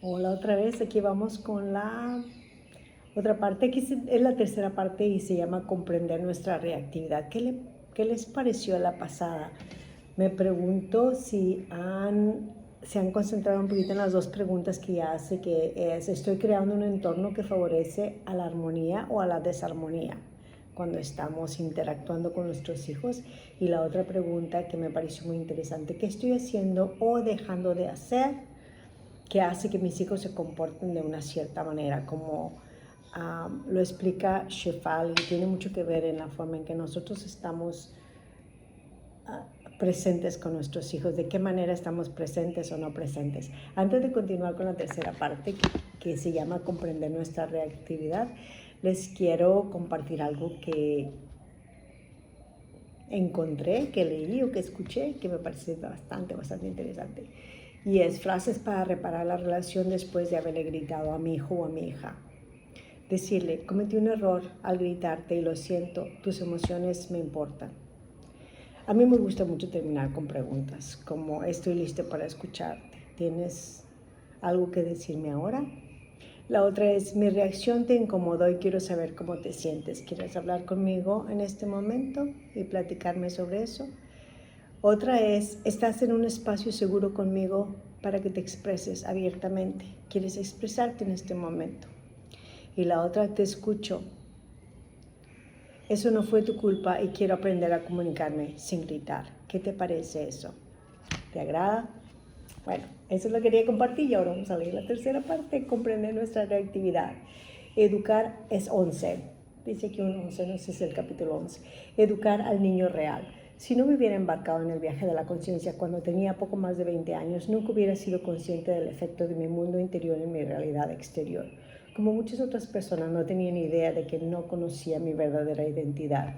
Hola otra vez, aquí vamos con la otra parte, que es la tercera parte y se llama comprender nuestra reactividad. ¿Qué les pareció la pasada? Me pregunto si se han concentrado un poquito en las dos preguntas que ya hace, que es, ¿estoy creando un entorno que favorece a la armonía o a la desarmonía cuando estamos interactuando con nuestros hijos? Y la otra pregunta que me pareció muy interesante, ¿qué estoy haciendo o dejando de hacer que hace que mis hijos se comporten de una cierta manera? Como lo explica Shefali, tiene mucho que ver en la forma en que nosotros estamos presentes con nuestros hijos, de qué manera estamos presentes o no presentes. Antes de continuar con la tercera parte, que se llama comprender nuestra reactividad, les quiero compartir algo que encontré, que leí o que escuché, que me parece bastante interesante. Y es frases para reparar la relación después de haberle gritado a mi hijo o a mi hija. Decirle, cometí un error al gritarte y lo siento, tus emociones me importan. A mí me gusta mucho terminar con preguntas, como estoy listo para escucharte. ¿Tienes algo que decirme ahora? La otra es, mi reacción te incomodó y quiero saber cómo te sientes. ¿Quieres hablar conmigo en este momento y platicarme sobre eso? Otra es, estás en un espacio seguro conmigo para que te expreses abiertamente. ¿Quieres expresarte en este momento? Y la otra, te escucho. Eso no fue tu culpa y quiero aprender a comunicarme sin gritar. ¿Qué te parece eso? ¿Te agrada? Bueno, eso lo quería compartir y ahora vamos a leer la tercera parte, comprender nuestra reactividad. Educar es 11. Dice aquí un 11, no sé si es el capítulo 11. Educar al niño real. Si no me hubiera embarcado en el viaje de la conciencia cuando tenía poco más de 20 años, nunca hubiera sido consciente del efecto de mi mundo interior en mi realidad exterior. Como muchas otras personas, no tenía ni idea de que no conocía mi verdadera identidad.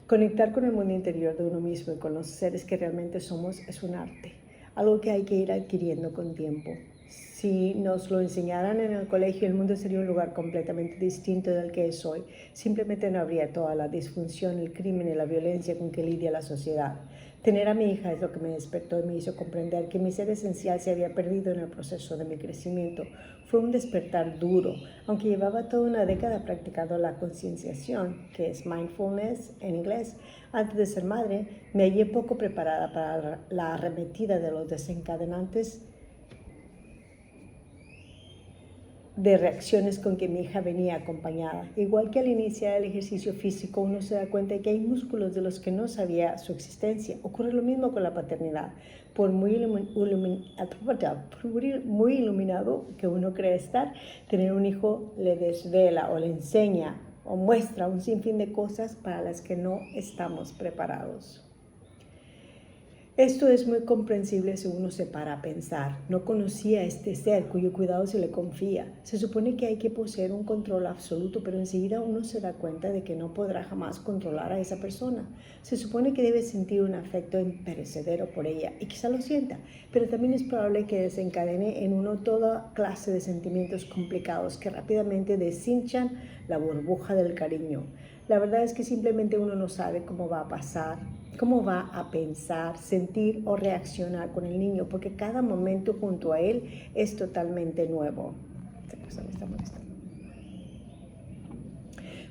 Conectar con el mundo interior de uno mismo y con los seres que realmente somos es un arte, algo que hay que ir adquiriendo con tiempo. Si nos lo enseñaran en el colegio, el mundo sería un lugar completamente distinto del que es hoy. Simplemente no habría toda la disfunción, el crimen y la violencia con que lidia la sociedad. Tener a mi hija es lo que me despertó y me hizo comprender que mi ser esencial se había perdido en el proceso de mi crecimiento. Fue un despertar duro, aunque llevaba toda una década practicando la concienciación, que es mindfulness en inglés. Antes de ser madre, me hallé poco preparada para la arremetida de los desencadenantes de reacciones con que mi hija venía acompañada. Igual que al iniciar el ejercicio físico, uno se da cuenta de que hay músculos de los que no sabía su existencia. Ocurre lo mismo con la paternidad. Por muy iluminado que uno cree estar, tener un hijo le desvela o le enseña o muestra un sinfín de cosas para las que no estamos preparados. Esto es muy comprensible si uno se para a pensar. No conocía a este ser cuyo cuidado se le confía. Se supone que hay que poseer un control absoluto, pero enseguida uno se da cuenta de que no podrá jamás controlar a esa persona. Se supone que debe sentir un afecto imperecedero por ella, y quizá lo sienta, pero también es probable que desencadene en uno toda clase de sentimientos complicados que rápidamente deshinchan la burbuja del cariño. La verdad es que simplemente uno no sabe cómo va a pasar, cómo va a pensar, sentir o reaccionar con el niño, porque cada momento junto a él es totalmente nuevo. Esta persona está molestando.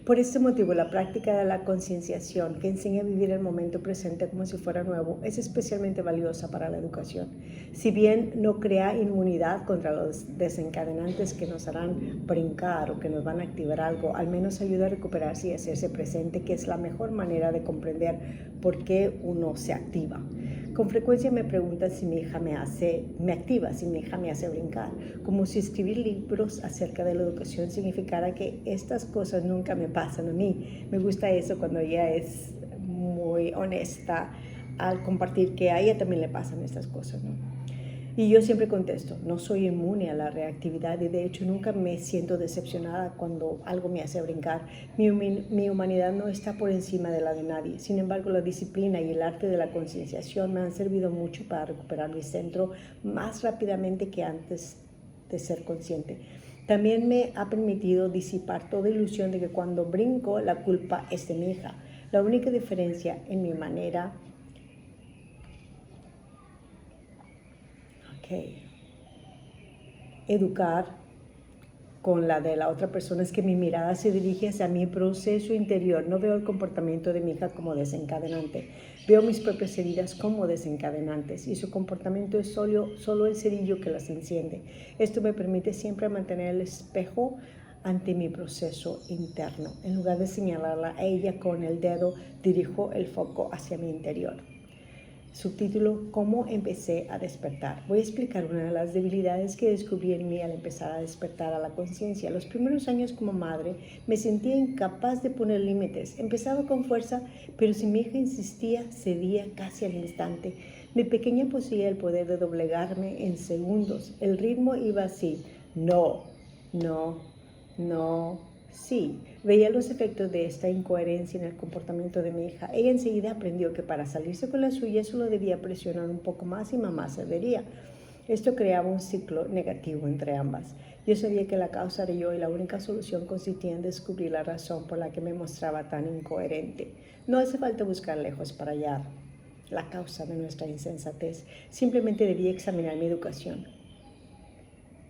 Por este motivo, la práctica de la concienciación, que enseña a vivir el momento presente como si fuera nuevo, es especialmente valiosa para la educación. Si bien no crea inmunidad contra los desencadenantes que nos harán brincar o que nos van a activar algo, al menos ayuda a recuperarse y hacerse presente, que es la mejor manera de comprender por qué uno se activa. Con frecuencia me preguntan si mi hija me activa, si mi hija me hace brincar, como si escribir libros acerca de la educación significara que estas cosas nunca me pasan a mí. Me gusta eso cuando ella es muy honesta al compartir que a ella también le pasan estas cosas, ¿no? Y yo siempre contesto, no soy inmune a la reactividad y de hecho nunca me siento decepcionada cuando algo me hace brincar. Mi humanidad no está por encima de la de nadie. Sin embargo, la disciplina y el arte de la concienciación me han servido mucho para recuperar mi centro más rápidamente que antes de ser consciente. También me ha permitido disipar toda ilusión de que cuando brinco la culpa es de mi hija. La única diferencia en mi manera educar con la de la otra persona es que mi mirada se dirige hacia mi proceso interior. No veo el comportamiento de mi hija como desencadenante. Veo mis propias heridas como desencadenantes y su comportamiento es solo el cerillo que las enciende. Esto me permite siempre mantener el espejo ante mi proceso interno. En lugar de señalarla a ella con el dedo, dirijo el foco hacia mi interior. Subtítulo: ¿Cómo empecé a despertar? Voy a explicar una de las debilidades que descubrí en mí al empezar a despertar a la conciencia. Los primeros años como madre me sentía incapaz de poner límites. Empezaba con fuerza, pero si mi hija insistía, cedía casi al instante. Mi pequeña poseía el poder de doblegarme en segundos. El ritmo iba así: no, no, no, sí. Veía los efectos de esta incoherencia en el comportamiento de mi hija. Ella enseguida aprendió que para salirse con la suya solo debía presionar un poco más y mamá cedería. Esto creaba un ciclo negativo entre ambas. Yo sabía que la causa era yo y la única solución consistía en descubrir la razón por la que me mostraba tan incoherente. No hace falta buscar lejos para hallar la causa de nuestra insensatez. Simplemente debía examinar mi educación.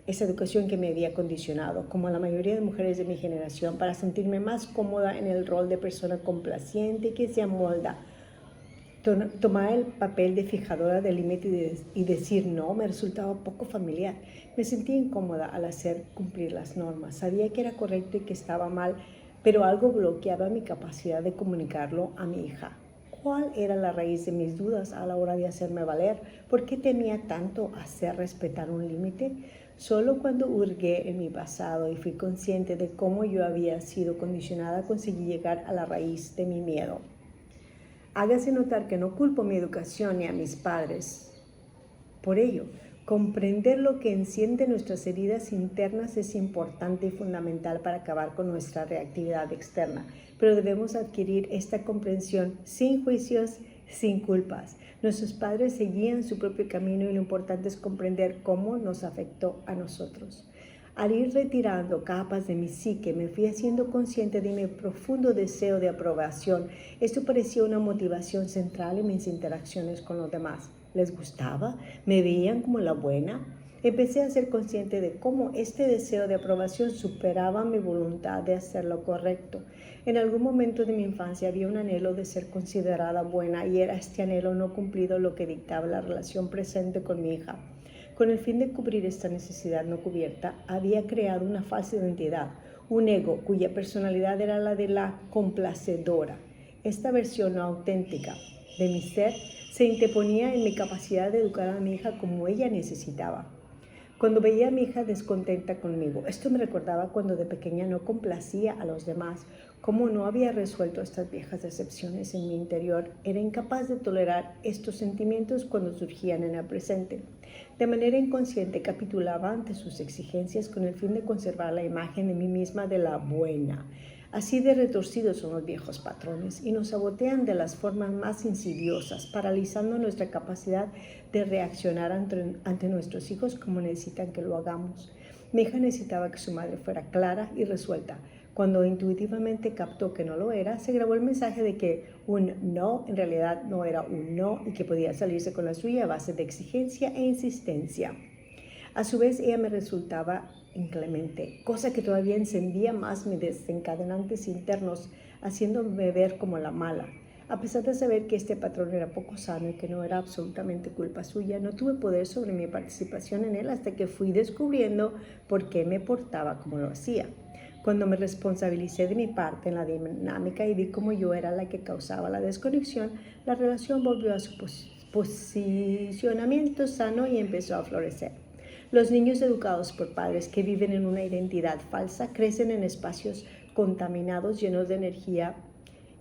Esa educación que me había condicionado, como la mayoría de mujeres de mi generación, para sentirme más cómoda en el rol de persona complaciente que se amolda. Tomar el papel de fijadora de límites y decir no me resultaba poco familiar. Me sentía incómoda al hacer cumplir las normas. Sabía que era correcto y que estaba mal, pero algo bloqueaba mi capacidad de comunicarlo a mi hija. ¿Cuál era la raíz de mis dudas a la hora de hacerme valer? ¿Por qué temía tanto hacer respetar un límite? Solo cuando hurgué en mi pasado y fui consciente de cómo yo había sido condicionada, conseguí llegar a la raíz de mi miedo. Hágase notar que no culpo mi educación ni a mis padres. Por ello, comprender lo que enciende nuestras heridas internas es importante y fundamental para acabar con nuestra reactividad externa, pero debemos adquirir esta comprensión sin juicios, sin culpas. Nuestros padres seguían su propio camino y lo importante es comprender cómo nos afectó a nosotros. Al ir retirando capas de mi psique, me fui haciendo consciente de mi profundo deseo de aprobación. Esto parecía una motivación central en mis interacciones con los demás. ¿Les gustaba? ¿Me veían como la buena? Empecé a ser consciente de cómo este deseo de aprobación superaba mi voluntad de hacer lo correcto. En algún momento de mi infancia había un anhelo de ser considerada buena y era este anhelo no cumplido lo que dictaba la relación presente con mi hija. Con el fin de cubrir esta necesidad no cubierta, había creado una falsa identidad, un ego cuya personalidad era la de la complacedora. Esta versión no auténtica de mi ser se interponía en mi capacidad de educar a mi hija como ella necesitaba. Cuando veía a mi hija descontenta conmigo, esto me recordaba cuando de pequeña no complacía a los demás, como no había resuelto estas viejas decepciones en mi interior, era incapaz de tolerar estos sentimientos cuando surgían en el presente. De manera inconsciente capitulaba ante sus exigencias con el fin de conservar la imagen de mí misma de la buena. Así de retorcidos son los viejos patrones y nos sabotean de las formas más insidiosas, paralizando nuestra capacidad de reaccionar ante nuestros hijos como necesitan que lo hagamos. Mi hija necesitaba que su madre fuera clara y resuelta. Cuando intuitivamente captó que no lo era, se grabó el mensaje de que un no en realidad no era un no y que podía salirse con la suya a base de exigencia e insistencia. A su vez, ella me resultaba inclemente, cosa que todavía encendía más mis desencadenantes internos, haciéndome ver como la mala. A pesar de saber que este patrón era poco sano y que no era absolutamente culpa suya, no tuve poder sobre mi participación en él hasta que fui descubriendo por qué me portaba como lo hacía. Cuando me responsabilicé de mi parte en la dinámica y vi cómo yo era la que causaba la desconexión, la relación volvió a su posicionamiento sano y empezó a florecer. Los niños educados por padres que viven en una identidad falsa crecen en espacios contaminados, llenos de energía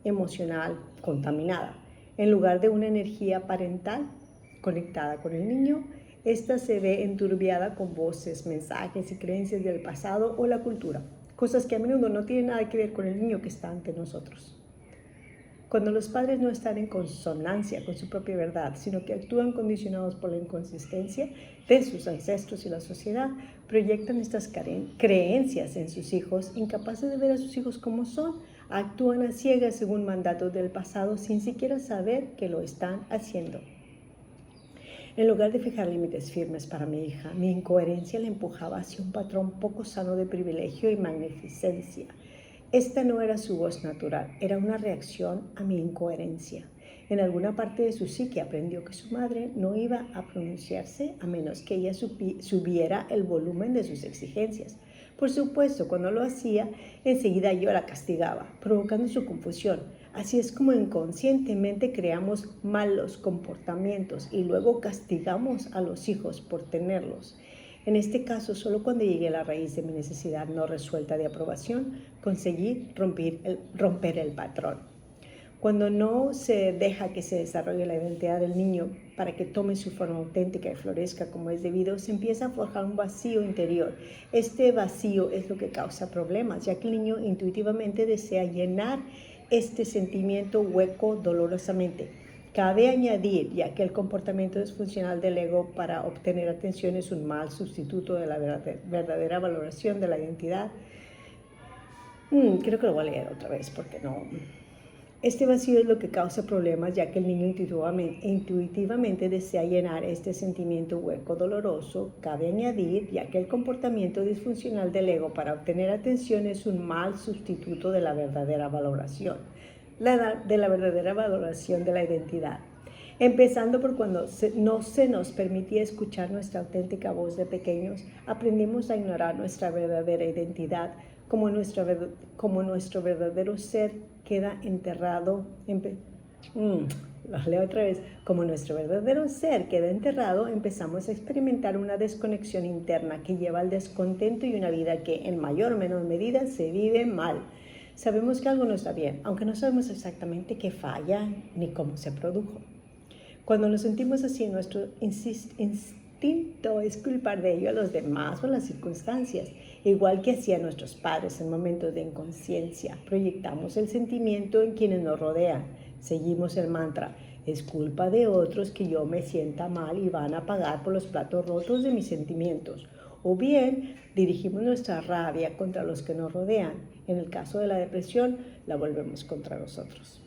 emocional contaminada. En lugar de una energía parental conectada con el niño, esta se ve enturbiada con voces, mensajes y creencias del pasado o la cultura, cosas que a menudo no tienen nada que ver con el niño que está ante nosotros. Cuando los padres no están en consonancia con su propia verdad, sino que actúan condicionados por la inconsistencia de sus ancestros y la sociedad, proyectan estas creencias en sus hijos, incapaces de ver a sus hijos como son, actúan a ciegas según mandatos del pasado sin siquiera saber que lo están haciendo. En lugar de fijar límites firmes para mi hija, mi incoherencia la empujaba hacia un patrón poco sano de privilegio y magnificencia. Esta no era su voz natural, era una reacción a mi incoherencia. En alguna parte de su psique aprendió que su madre no iba a pronunciarse a menos que ella subiera el volumen de sus exigencias. Por supuesto, cuando lo hacía, enseguida yo la castigaba, provocando su confusión. Así es como inconscientemente creamos malos comportamientos y luego castigamos a los hijos por tenerlos. En este caso, solo cuando llegué a la raíz de mi necesidad no resuelta de aprobación, conseguí romper el patrón. Cuando no se deja que se desarrolle la identidad del niño para que tome su forma auténtica y florezca como es debido, se empieza a forjar un vacío interior. Este vacío es lo que causa problemas, ya que el niño intuitivamente desea llenar este sentimiento hueco dolorosamente. Cabe añadir, ya que el comportamiento disfuncional del ego para obtener atención es un mal sustituto de la verdadera valoración de la identidad. Creo que lo voy a leer otra vez porque no... Este vacío es lo que causa problemas, ya que el niño intuitivamente desea llenar este sentimiento hueco doloroso. Cabe añadir, ya que el comportamiento disfuncional del ego para obtener atención es un mal sustituto de la verdadera valoración, de la verdadera valoración de la identidad. Empezando por cuando no se nos permitía escuchar nuestra auténtica voz de pequeños, aprendimos a ignorar nuestra verdadera identidad, como nuestro verdadero ser queda enterrado, como nuestro verdadero ser queda enterrado, empezamos a experimentar una desconexión interna que lleva al descontento y una vida que en mayor o menor medida se vive mal. Sabemos que algo no está bien, aunque no sabemos exactamente qué falla ni cómo se produjo. Cuando nos sentimos así, nuestro instinto es culpar de ello a los demás o a las circunstancias, igual que hacían nuestros padres en momentos de inconsciencia. Proyectamos el sentimiento en quienes nos rodean. Seguimos el mantra: es culpa de otros que yo me sienta mal y van a pagar por los platos rotos de mis sentimientos. O bien, dirigimos nuestra rabia contra los que nos rodean. En el caso de la depresión, la volvemos contra nosotros.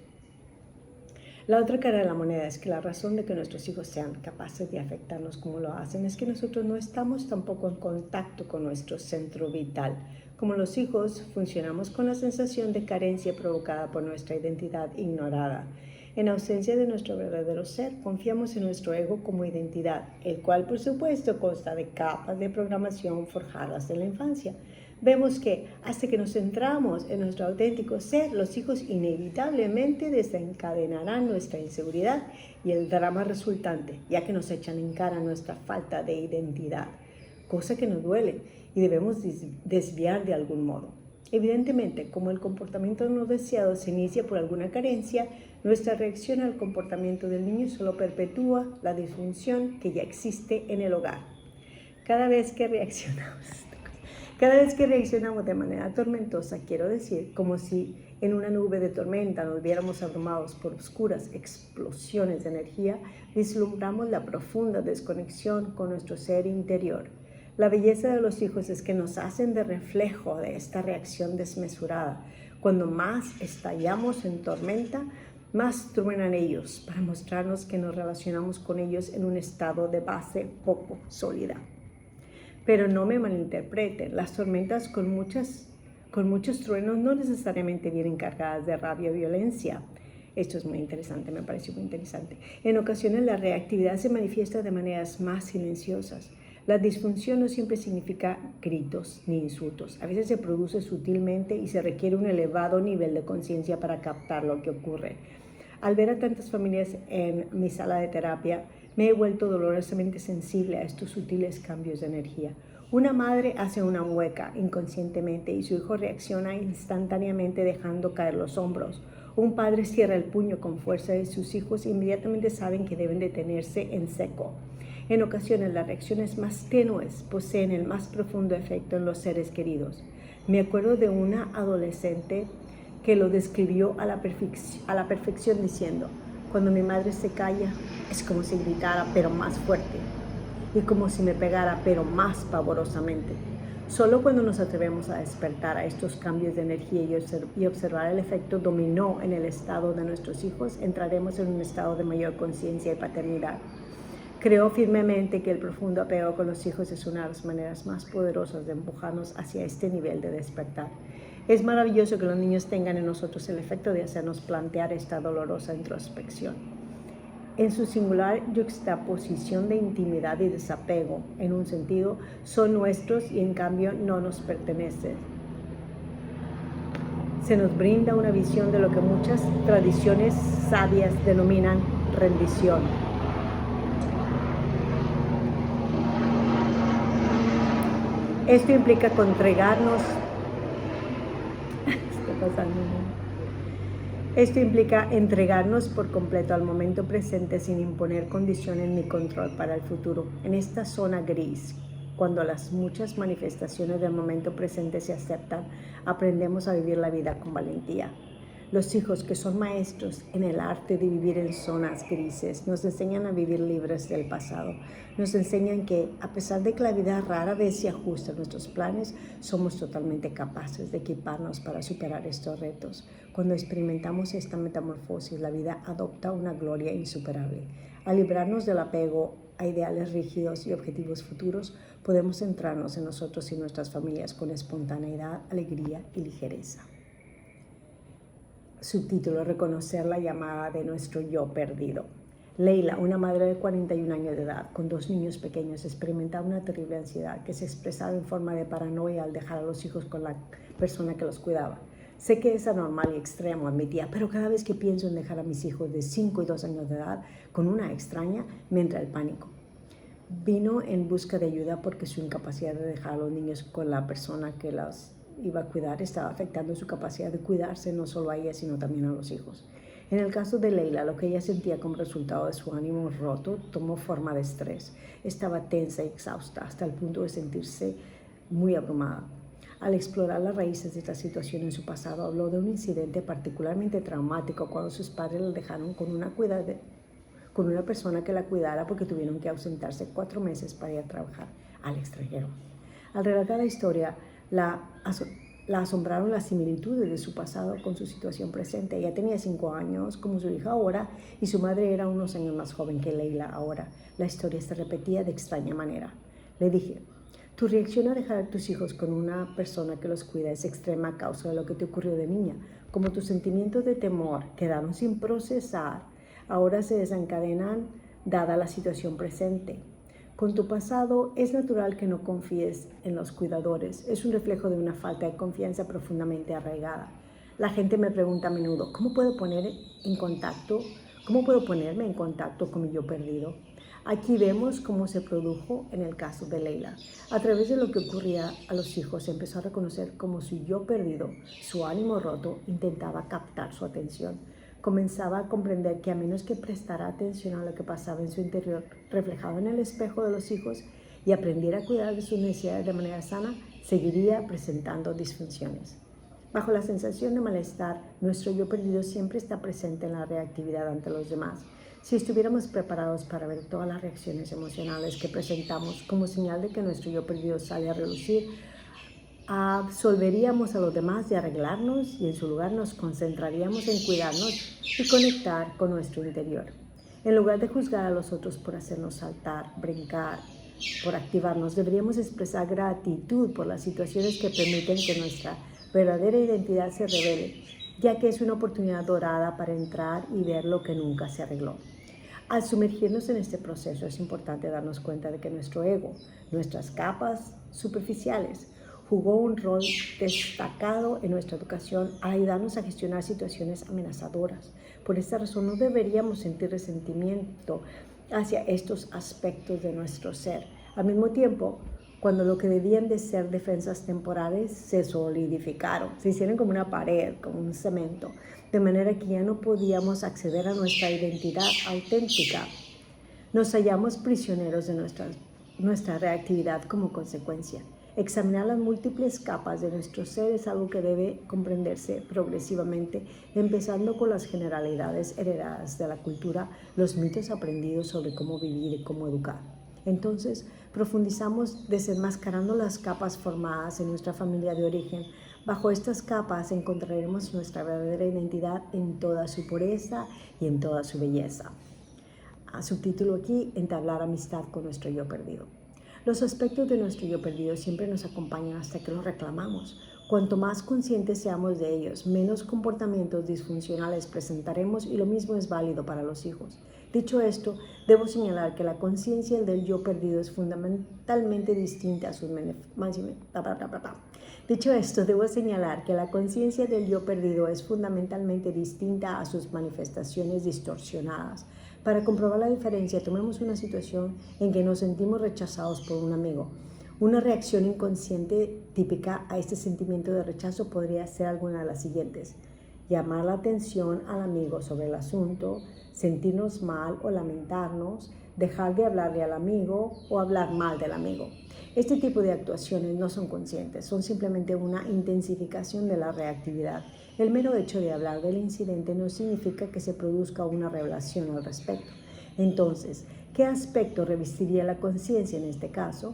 La otra cara de la moneda es que la razón de que nuestros hijos sean capaces de afectarnos como lo hacen es que nosotros no estamos tampoco en contacto con nuestro centro vital. Como los hijos, funcionamos con la sensación de carencia provocada por nuestra identidad ignorada. En ausencia de nuestro verdadero ser, confiamos en nuestro ego como identidad, el cual por supuesto consta de capas de programación forjadas en la infancia. Vemos que hasta que nos centramos en nuestro auténtico ser, los hijos inevitablemente desencadenarán nuestra inseguridad y el drama resultante, ya que nos echan en cara nuestra falta de identidad, cosa que nos duele y debemos desviar de algún modo. Evidentemente, como el comportamiento no deseado se inicia por alguna carencia, nuestra reacción al comportamiento del niño solo perpetúa la disfunción que ya existe en el hogar. Cada vez que reaccionamos de manera tormentosa, quiero decir, como si en una nube de tormenta nos viéramos abrumados por oscuras explosiones de energía, vislumbramos la profunda desconexión con nuestro ser interior. La belleza de los hijos es que nos hacen de reflejo de esta reacción desmesurada. Cuando más estallamos en tormenta, más truenan ellos para mostrarnos que nos relacionamos con ellos en un estado de base poco sólida. Pero no me malinterpreten, las tormentas con muchos truenos no necesariamente vienen cargadas de rabia o violencia. Esto es muy interesante, me pareció muy interesante. En ocasiones la reactividad se manifiesta de maneras más silenciosas. La disfunción no siempre significa gritos ni insultos. A veces se produce sutilmente y se requiere un elevado nivel de conciencia para captar lo que ocurre. Al ver a tantas familias en mi sala de terapia, me he vuelto dolorosamente sensible a estos sutiles cambios de energía. Una madre hace una mueca inconscientemente y su hijo reacciona instantáneamente dejando caer los hombros. Un padre cierra el puño con fuerza y sus hijos inmediatamente saben que deben detenerse en seco. En ocasiones las reacciones más tenues poseen el más profundo efecto en los seres queridos. Me acuerdo de una adolescente que lo describió a la perfección diciendo: cuando mi madre se calla, es como si gritara, pero más fuerte, y como si me pegara, pero más pavorosamente. Solo cuando nos atrevemos a despertar a estos cambios de energía y observar el efecto dominó en el estado de nuestros hijos, entraremos en un estado de mayor conciencia y paternidad. Creo firmemente que el profundo apego con los hijos es una de las maneras más poderosas de empujarnos hacia este nivel de despertar. Es maravilloso que los niños tengan en nosotros el efecto de hacernos plantear esta dolorosa introspección. En su singular yuxtaposición de intimidad y desapego, en un sentido, son nuestros y en cambio no nos pertenecen. Se nos brinda una visión de lo que muchas tradiciones sabias denominan rendición. Esto implica entregarnos. Esto implica entregarnos por completo al momento presente sin imponer condiciones ni control para el futuro. En esta zona gris, cuando las muchas manifestaciones del momento presente se aceptan, aprendemos a vivir la vida con valentía. Los hijos, que son maestros en el arte de vivir en zonas grises, nos enseñan a vivir libres del pasado. Nos enseñan que, a pesar de que la vida rara vez se ajusta a nuestros planes, somos totalmente capaces de equiparnos para superar estos retos. Cuando experimentamos esta metamorfosis, la vida adopta una gloria insuperable. Al librarnos del apego a ideales rígidos y objetivos futuros, podemos centrarnos en nosotros y nuestras familias con espontaneidad, alegría y ligereza. Subtítulo: Reconocer la llamada de nuestro yo perdido. Leila, una madre de 41 años de edad, con 2 niños pequeños, experimentaba una terrible ansiedad que se expresaba en forma de paranoia al dejar a los hijos con la persona que los cuidaba. Sé que es anormal y extremo, admitía, pero cada vez que pienso en dejar a mis hijos de 5 y 2 años de edad con una extraña, me entra el pánico. Vino en busca de ayuda porque su incapacidad de dejar a los niños con la persona que los iba a cuidar estaba afectando su capacidad de cuidarse no solo a ella, sino también a los hijos. En el caso de Leila, lo que ella sentía como resultado de su ánimo roto tomó forma de estrés. Estaba tensa y exhausta hasta el punto de sentirse muy abrumada. Al explorar las raíces de esta situación en su pasado, habló de un incidente particularmente traumático cuando sus padres la dejaron con una persona que la cuidara porque tuvieron que ausentarse 4 meses para ir a trabajar al extranjero. Al relatar la historia, la asombraron las similitudes de su pasado con su situación presente. Ella tenía 5 años como su hija ahora y su madre era unos años más joven que Leila ahora. La historia se repetía de extraña manera. Le dije: tu reacción a dejar a tus hijos con una persona que los cuida es extrema a causa de lo que te ocurrió de niña. Como tus sentimientos de temor quedaron sin procesar, ahora se desencadenan dada la situación presente. Con tu pasado es natural que no confíes en los cuidadores. Es un reflejo de una falta de confianza profundamente arraigada. La gente me pregunta a menudo, ¿cómo puedo ponerme en contacto con mi yo perdido? Aquí vemos cómo se produjo en el caso de Leila. A través de lo que ocurría a los hijos, empezó a reconocer cómo su yo perdido, su ánimo roto, intentaba captar su atención. Comenzaba a comprender que a menos que prestara atención a lo que pasaba en su interior, reflejado en el espejo de los hijos, y aprendiera a cuidar de sus necesidades de manera sana, seguiría presentando disfunciones. Bajo la sensación de malestar, nuestro yo perdido siempre está presente en la reactividad ante los demás. Si estuviéramos preparados para ver todas las reacciones emocionales que presentamos como señal de que nuestro yo perdido sale a relucir, absolveríamos a los demás de arreglarnos y en su lugar nos concentraríamos en cuidarnos y conectar con nuestro interior. En lugar de juzgar a los otros por hacernos saltar, brincar, por activarnos, deberíamos expresar gratitud por las situaciones que permiten que nuestra verdadera identidad se revele, ya que es una oportunidad dorada para entrar y ver lo que nunca se arregló. Al sumergirnos en este proceso es importante darnos cuenta de que nuestro ego, nuestras capas superficiales, jugó un rol destacado en nuestra educación al ayudarnos a gestionar situaciones amenazadoras. Por esta razón no deberíamos sentir resentimiento hacia estos aspectos de nuestro ser. Al mismo tiempo, cuando lo que debían de ser defensas temporales se solidificaron, se hicieron como una pared, como un cemento, de manera que ya no podíamos acceder a nuestra identidad auténtica. Nos hallamos prisioneros de nuestra reactividad como consecuencia. Examinar las múltiples capas de nuestro ser es algo que debe comprenderse progresivamente, empezando con las generalidades heredadas de la cultura, los mitos aprendidos sobre cómo vivir y cómo educar. Entonces, profundizamos desenmascarando las capas formadas en nuestra familia de origen. Bajo estas capas encontraremos nuestra verdadera identidad en toda su pureza y en toda su belleza. Subtítulo aquí, entablar amistad con nuestro yo perdido. Los aspectos de nuestro yo perdido siempre nos acompañan hasta que los reclamamos. Cuanto más conscientes seamos de ellos, menos comportamientos disfuncionales presentaremos y lo mismo es válido para los hijos. Dicho esto, debo señalar que la conciencia del yo perdido es fundamentalmente distinta a sus manifestaciones distorsionadas. Para comprobar la diferencia, tomemos una situación en que nos sentimos rechazados por un amigo. Una reacción inconsciente típica a este sentimiento de rechazo podría ser alguna de las siguientes: llamar la atención al amigo sobre el asunto, sentirnos mal o lamentarnos, dejar de hablarle al amigo o hablar mal del amigo. Este tipo de actuaciones no son conscientes, son simplemente una intensificación de la reactividad. El mero hecho de hablar del incidente no significa que se produzca una revelación al respecto. Entonces, ¿qué aspecto revestiría la conciencia en este caso?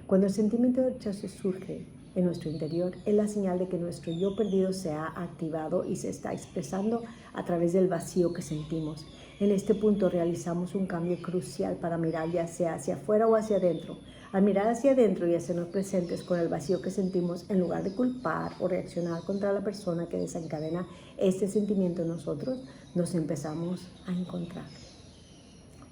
Cuando el sentimiento de rechazo surge en nuestro interior, es la señal de que nuestro yo perdido se ha activado y se está expresando a través del vacío que sentimos. En este punto realizamos un cambio crucial para mirar ya sea hacia afuera o hacia adentro. Al mirar hacia adentro y hacernos presentes con el vacío que sentimos, en lugar de culpar o reaccionar contra la persona que desencadena este sentimiento en nosotros, nos empezamos a encontrar.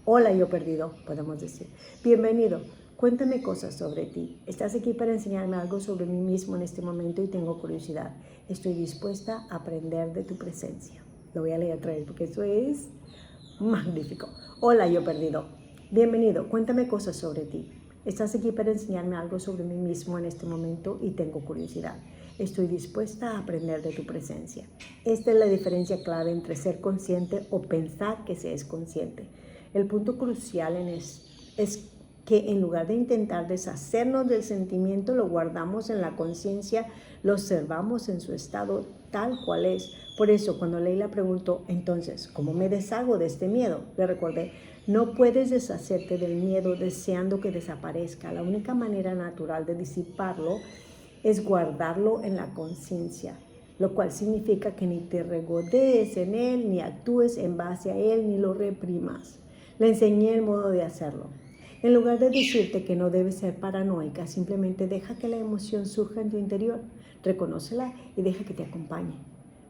Hola, yo perdido, podemos decir. Bienvenido. Cuéntame cosas sobre ti. Estás aquí para enseñarme algo sobre mí mismo en este momento y tengo curiosidad. Estoy dispuesta a aprender de tu presencia. Lo voy a leer otra vez porque eso es magnífico. Hola, yo perdido. Bienvenido. Cuéntame cosas sobre ti. Estás aquí para enseñarme algo sobre mí mismo en este momento y tengo curiosidad. Estoy dispuesta a aprender de tu presencia. Esta es la diferencia clave entre ser consciente o pensar que se es consciente. El punto crucial es que en lugar de intentar deshacernos del sentimiento, lo guardamos en la conciencia, lo observamos en su estado tal cual es. Por eso, cuando Leila preguntó, entonces, ¿cómo me deshago de este miedo? Le recordé, no puedes deshacerte del miedo deseando que desaparezca. La única manera natural de disiparlo es guardarlo en la conciencia, lo cual significa que ni te regodees en él, ni actúes en base a él, ni lo reprimas. Le enseñé el modo de hacerlo. En lugar de decirte que no debes ser paranoica, simplemente deja que la emoción surja en tu interior, reconócela y deja que te acompañe.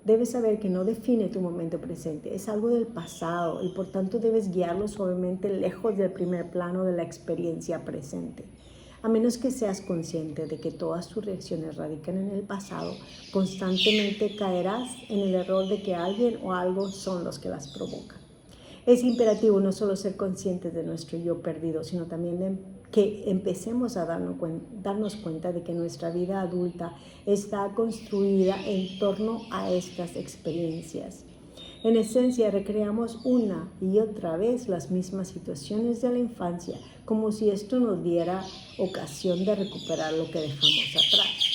Debes saber que no define tu momento presente, es algo del pasado y por tanto debes guiarlo suavemente lejos del primer plano de la experiencia presente. A menos que seas consciente de que todas tus reacciones radican en el pasado, constantemente caerás en el error de que alguien o algo son los que las provocan. Es imperativo no solo ser conscientes de nuestro yo perdido, sino también que empecemos a darnos cuenta de que nuestra vida adulta está construida en torno a estas experiencias. En esencia, recreamos una y otra vez las mismas situaciones de la infancia, como si esto nos diera ocasión de recuperar lo que dejamos atrás.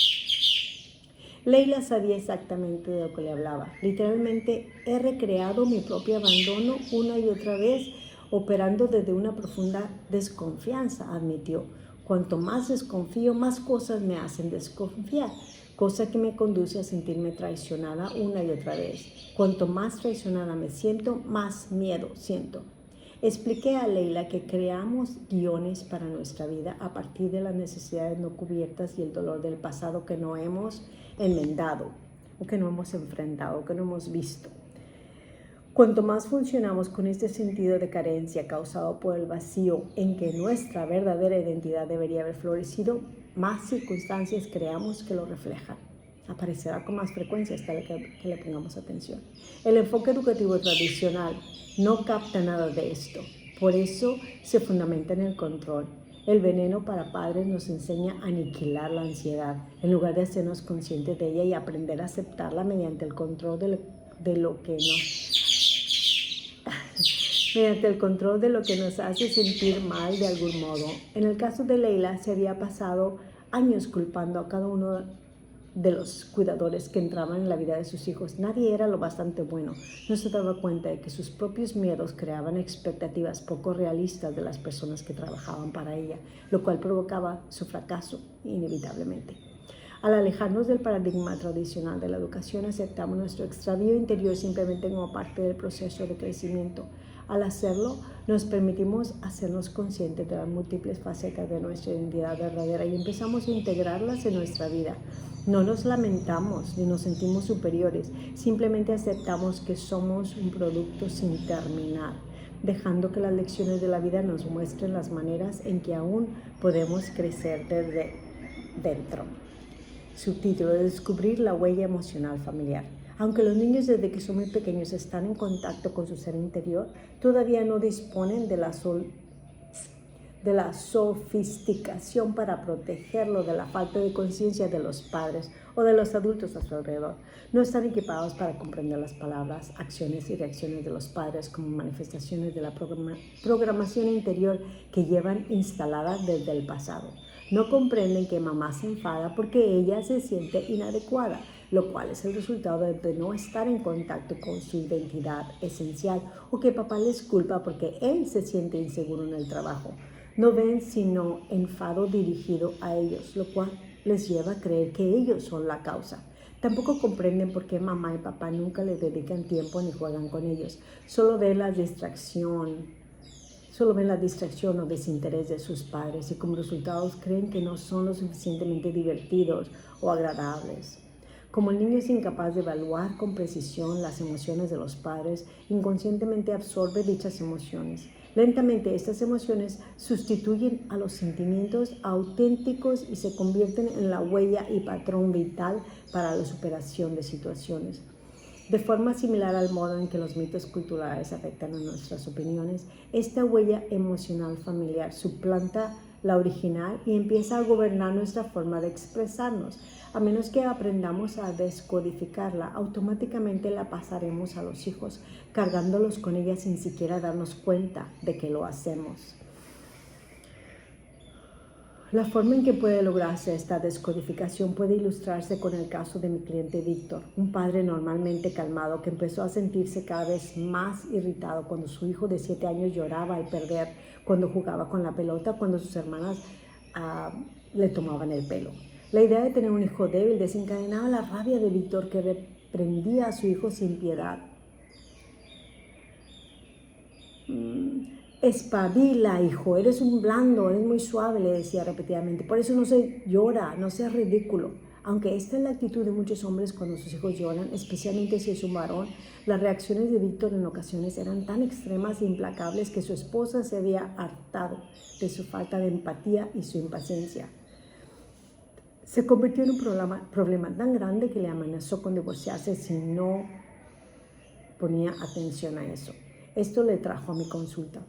Leila sabía exactamente de lo que le hablaba. Literalmente, he recreado mi propio abandono una y otra vez, operando desde una profunda desconfianza, admitió. Cuanto más desconfío, más cosas me hacen desconfiar, cosa que me conduce a sentirme traicionada una y otra vez. Cuanto más traicionada me siento, más miedo siento. Expliqué a Leila que creamos guiones para nuestra vida a partir de las necesidades no cubiertas y el dolor del pasado que no hemos enmendado, o que no hemos enfrentado, o que no hemos visto. Cuanto más funcionamos con este sentido de carencia causado por el vacío en que nuestra verdadera identidad debería haber florecido, más circunstancias creamos que lo reflejan. Aparecerá con más frecuencia hasta que le pongamos atención. El enfoque educativo tradicional no capta nada de esto. Por eso se fundamenta en el control. El veneno para padres nos enseña a aniquilar la ansiedad, en lugar de hacernos conscientes de ella y aprender a aceptarla mediante el control de lo que nos hace sentir mal de algún modo. En el caso de Leila, se había pasado años culpando a cada uno de los cuidadores que entraban en la vida de sus hijos. Nadie era lo bastante bueno. No se daba cuenta de que sus propios miedos creaban expectativas poco realistas de las personas que trabajaban para ella, lo cual provocaba su fracaso inevitablemente. Al alejarnos del paradigma tradicional de la educación, aceptamos nuestro extravío interior simplemente como parte del proceso de crecimiento. Al hacerlo, nos permitimos hacernos conscientes de las múltiples facetas de nuestra identidad verdadera y empezamos a integrarlas en nuestra vida. No nos lamentamos ni nos sentimos superiores, simplemente aceptamos que somos un producto sin terminar, dejando que las lecciones de la vida nos muestren las maneras en que aún podemos crecer desde dentro. Subtítulo: Descubrir la huella emocional familiar. Aunque los niños desde que son muy pequeños están en contacto con su ser interior, todavía no disponen de la sofisticación para protegerlo de la falta de conciencia de los padres o de los adultos a su alrededor. No están equipados para comprender las palabras, acciones y reacciones de los padres como manifestaciones de la programación interior que llevan instalada desde el pasado. No comprenden que mamá se enfada porque ella se siente inadecuada, lo cual es el resultado de no estar en contacto con su identidad esencial, o que papá les culpa porque él se siente inseguro en el trabajo. No ven sino enfado dirigido a ellos, lo cual les lleva a creer que ellos son la causa. Tampoco comprenden por qué mamá y papá nunca les dedican tiempo ni juegan con ellos. Solo ven la distracción o desinterés de sus padres y como resultado creen que no son lo suficientemente divertidos o agradables. Como el niño es incapaz de evaluar con precisión las emociones de los padres, inconscientemente absorbe dichas emociones. Lentamente estas emociones sustituyen a los sentimientos auténticos y se convierten en la huella y patrón vital para la superación de situaciones. De forma similar al modo en que los mitos culturales afectan a nuestras opiniones, esta huella emocional familiar suplanta la original y empieza a gobernar nuestra forma de expresarnos. A menos que aprendamos a descodificarla, automáticamente la pasaremos a los hijos, cargándolos con ella sin siquiera darnos cuenta de que lo hacemos. La forma en que puede lograrse esta descodificación puede ilustrarse con el caso de mi cliente Víctor, un padre normalmente calmado que empezó a sentirse cada vez más irritado cuando su hijo de 7 años lloraba al perder, cuando jugaba con la pelota, cuando sus hermanas le tomaban el pelo. La idea de tener un hijo débil desencadenaba la rabia de Víctor, que reprendía a su hijo sin piedad. Espabila, hijo, eres un blando, eres muy suave, le decía repetidamente. Por eso no se llora, no seas ridículo. Aunque esta es la actitud de muchos hombres cuando sus hijos lloran, especialmente si es un varón, las reacciones de Víctor en ocasiones eran tan extremas e implacables que su esposa se había hartado de su falta de empatía y su impaciencia. Se convirtió en un problema tan grande que le amenazó con divorciarse si no ponía atención a eso. Esto le trajo a mi consulta.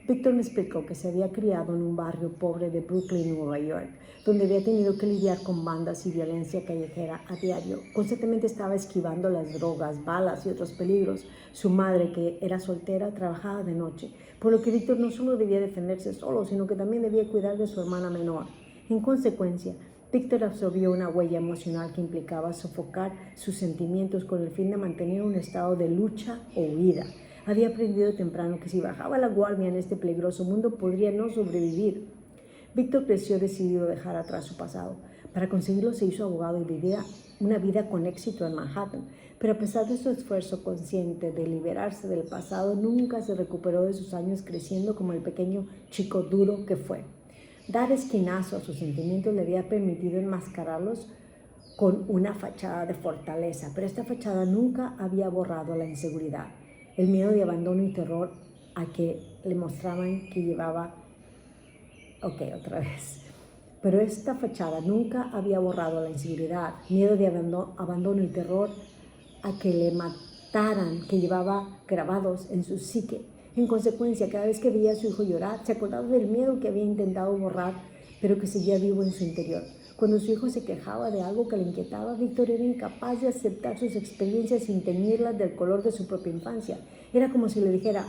Víctor me explicó que se había criado en un barrio pobre de Brooklyn, Nueva York, donde había tenido que lidiar con bandas y violencia callejera a diario. Constantemente estaba esquivando las drogas, balas y otros peligros. Su madre, que era soltera, trabajaba de noche, por lo que Víctor no solo debía defenderse solo, sino que también debía cuidar de su hermana menor. En consecuencia, Víctor absorbió una huella emocional que implicaba sofocar sus sentimientos con el fin de mantener un estado de lucha o huida. Había aprendido temprano que si bajaba la guardia en este peligroso mundo podría no sobrevivir. Víctor creció decidido a dejar atrás su pasado. Para conseguirlo se hizo abogado y vivía una vida con éxito en Manhattan. Pero a pesar de su esfuerzo consciente de liberarse del pasado, nunca se recuperó de sus años creciendo como el pequeño chico duro que fue. Dar esquinazo a sus sentimientos le había permitido enmascararlos con una fachada de fortaleza, pero esta fachada nunca había borrado la inseguridad, el miedo de abandono y terror a que le mostraban que llevaba. Pero esta fachada nunca había borrado la inseguridad, miedo de abandono y terror a que le mataran, que llevaba grabados en su psique. En consecuencia, cada vez que veía a su hijo llorar, se acordaba del miedo que había intentado borrar, pero que seguía vivo en su interior. Cuando su hijo se quejaba de algo que le inquietaba, Víctor era incapaz de aceptar sus experiencias sin teñirlas del color de su propia infancia. Era como si le dijera: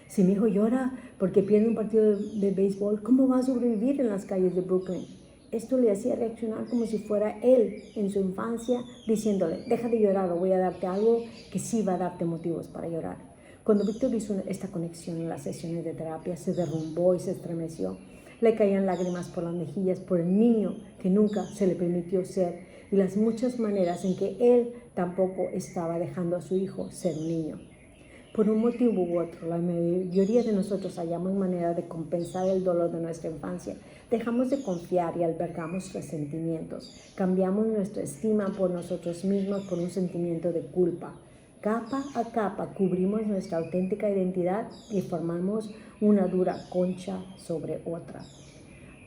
si mi hijo llora porque pierde un partido de béisbol, ¿cómo va a sobrevivir en las calles de Brooklyn? Esto le hacía reaccionar como si fuera él en su infancia, diciéndole: deja de llorar o voy a darte algo que sí va a darte motivos para llorar. Cuando Víctor hizo esta conexión en las sesiones de terapia, se derrumbó y se estremeció. Le caían lágrimas por las mejillas por el niño que nunca se le permitió ser y las muchas maneras en que él tampoco estaba dejando a su hijo ser un niño. Por un motivo u otro, la mayoría de nosotros hallamos manera de compensar el dolor de nuestra infancia. Dejamos de confiar y albergamos resentimientos. Cambiamos nuestra estima por nosotros mismos por un sentimiento de culpa. Capa a capa cubrimos nuestra auténtica identidad y formamos una dura concha sobre otra.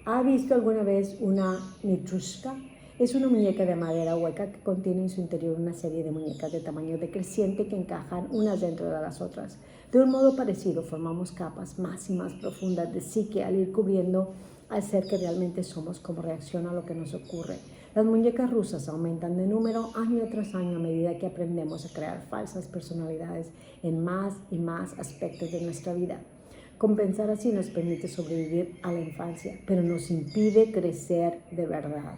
¿Ha visto alguna vez una nitrushka? Es una muñeca de madera hueca que contiene en su interior una serie de muñecas de tamaño decreciente que encajan unas dentro de las otras. De un modo parecido formamos capas más y más profundas de psique al ir cubriendo al ser que realmente somos como reacción a lo que nos ocurre. Las muñecas rusas aumentan de número año tras año a medida que aprendemos a crear falsas personalidades en más y más aspectos de nuestra vida. Compensar así nos permite sobrevivir a la infancia, pero nos impide crecer de verdad.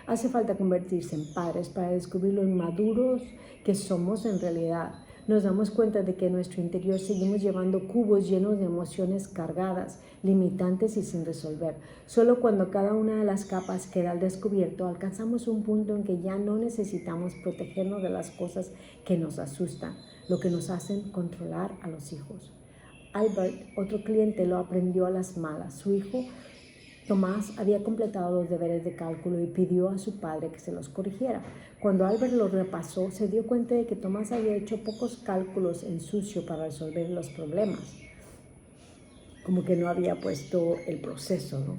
Hace falta convertirse en padres para descubrir lo inmaduros que somos en realidad. Nos damos cuenta de que en nuestro interior seguimos llevando cubos llenos de emociones cargadas, limitantes y sin resolver. Solo cuando cada una de las capas queda al descubierto, alcanzamos un punto en que ya no necesitamos protegernos de las cosas que nos asustan, lo que nos hacen controlar a los hijos. Albert, otro cliente, lo aprendió a las malas. Su hijo Tomás había completado los deberes de cálculo y pidió a su padre que se los corrigiera. Cuando Albert los repasó, se dio cuenta de que Tomás había hecho pocos cálculos en sucio para resolver los problemas. Como que no había puesto el proceso, ¿no?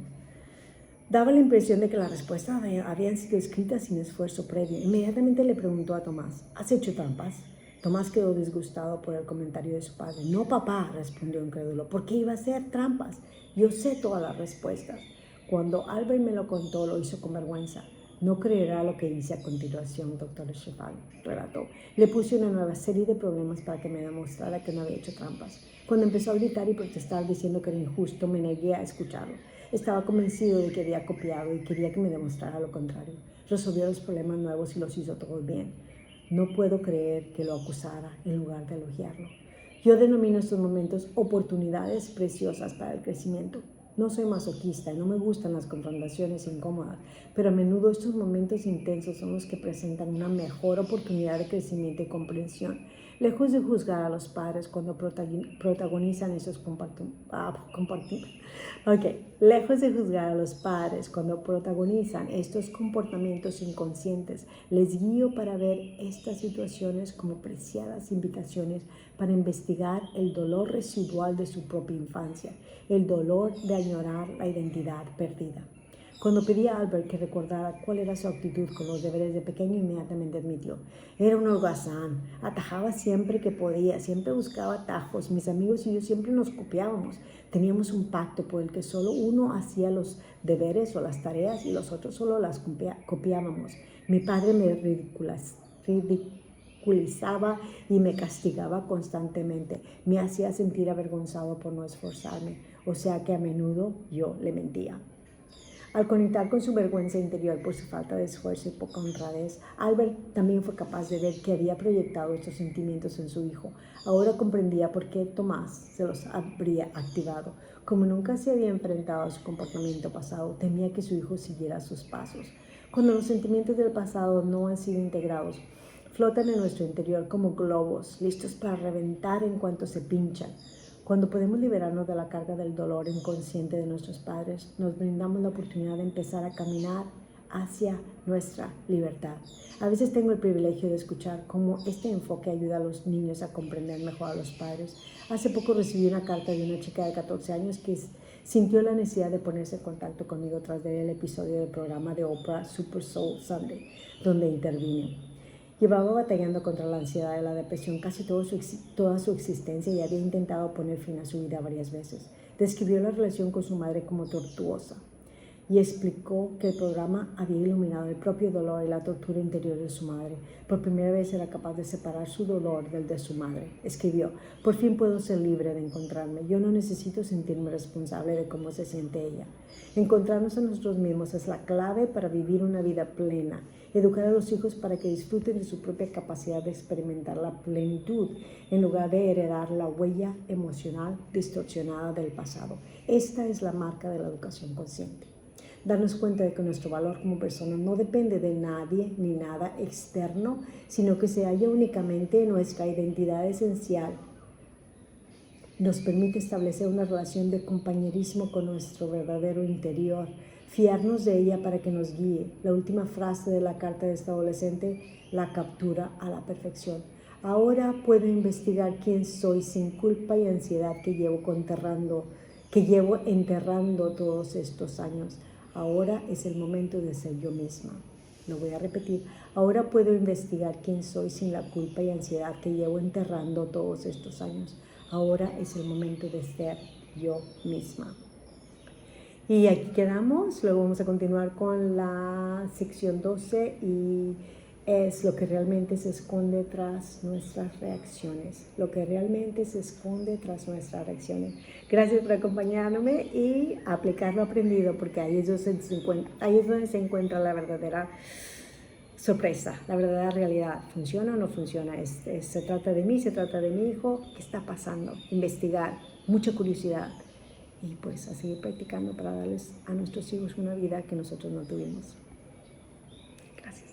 Daba la impresión de que las respuestas habían sido escritas sin esfuerzo previo. Inmediatamente le preguntó a Tomás, ¿has hecho trampas? Tomás quedó disgustado por el comentario de su padre. No, papá, respondió incrédulo. ¿Por qué iba a hacer trampas? Yo sé todas las respuestas. Cuando Albert me lo contó, lo hizo con vergüenza. No creerá lo que hice a continuación, doctor Sheffield, relató. Le puse una nueva serie de problemas para que me demostrara que no había hecho trampas. Cuando empezó a gritar y protestar diciendo que era injusto, me negué a escucharlo. Estaba convencido de que había copiado y quería que me demostrara lo contrario. Resolvió los problemas nuevos y los hizo todos bien. No puedo creer que lo acusara en lugar de elogiarlo. Yo denomino estos momentos oportunidades preciosas para el crecimiento. No soy masoquista y no me gustan las confrontaciones incómodas, pero a menudo estos momentos intensos son los que presentan una mejor oportunidad de crecimiento y comprensión. Lejos de juzgar a los padres cuando protagonizan esos comportamientos inconscientes, les guío para ver estas situaciones como preciadas invitaciones para investigar el dolor residual de su propia infancia, el dolor de añorar la identidad perdida. Cuando pedí a Albert que recordara cuál era su actitud con los deberes de pequeño, inmediatamente admitió: era un holgazán, atajaba siempre que podía, siempre buscaba atajos. Mis amigos y yo siempre nos copiábamos. Teníamos un pacto por el que solo uno hacía los deberes o las tareas y los otros solo las copiábamos. Mi padre me ridiculizaba y me castigaba constantemente. Me hacía sentir avergonzado por no esforzarme, o sea que a menudo yo le mentía. Al conectar con su vergüenza interior por su falta de esfuerzo y poca honradez, Albert también fue capaz de ver que había proyectado estos sentimientos en su hijo. Ahora comprendía por qué Tomás se los habría activado. Como nunca se había enfrentado a su comportamiento pasado, temía que su hijo siguiera sus pasos. Cuando los sentimientos del pasado no han sido integrados, flotan en nuestro interior como globos, listos para reventar en cuanto se pinchan. Cuando podemos liberarnos de la carga del dolor inconsciente de nuestros padres, nos brindamos la oportunidad de empezar a caminar hacia nuestra libertad. A veces tengo el privilegio de escuchar cómo este enfoque ayuda a los niños a comprender mejor a los padres. Hace poco recibí una carta de una chica de 14 años que sintió la necesidad de ponerse en contacto conmigo tras ver el episodio del programa de Oprah Super Soul Sunday, donde intervine. Llevaba batallando contra la ansiedad y la depresión casi toda su existencia y había intentado poner fin a su vida varias veces. Describió la relación con su madre como tortuosa y explicó que el programa había iluminado el propio dolor y la tortura interior de su madre. Por primera vez era capaz de separar su dolor del de su madre. Escribió: por fin puedo ser libre de encontrarme. Yo no necesito sentirme responsable de cómo se siente ella. Encontrarnos a nosotros mismos es la clave para vivir una vida plena. Educar a los hijos para que disfruten de su propia capacidad de experimentar la plenitud, en lugar de heredar la huella emocional distorsionada del pasado. Esta es la marca de la educación consciente. Darnos cuenta de que nuestro valor como persona no depende de nadie ni nada externo, sino que se halla únicamente en nuestra identidad esencial, Nos permite establecer una relación de compañerismo con nuestro verdadero interior, fiarnos de ella para que nos guíe. La última frase de la carta de esta adolescente la captura a la perfección. Ahora puedo investigar quién soy sin culpa y ansiedad que llevo enterrando todos estos años. Ahora es el momento de ser yo misma. Lo voy a repetir. Ahora puedo investigar quién soy sin la culpa y ansiedad que llevo enterrando todos estos años. Ahora es el momento de ser yo misma. Y aquí quedamos. Luego vamos a continuar con la sección 12 y es lo que realmente se esconde tras nuestras reacciones. Lo que realmente se esconde tras nuestras reacciones. Gracias por acompañarme y aplicar lo aprendido, porque ahí es donde se encuentra la verdadera sorpresa, la verdadera realidad. ¿Funciona o no funciona? Se trata de mí, se trata de mi hijo. ¿Qué está pasando? Investigar, mucha curiosidad y pues a seguir practicando para darles a nuestros hijos una vida que nosotros no tuvimos. Gracias.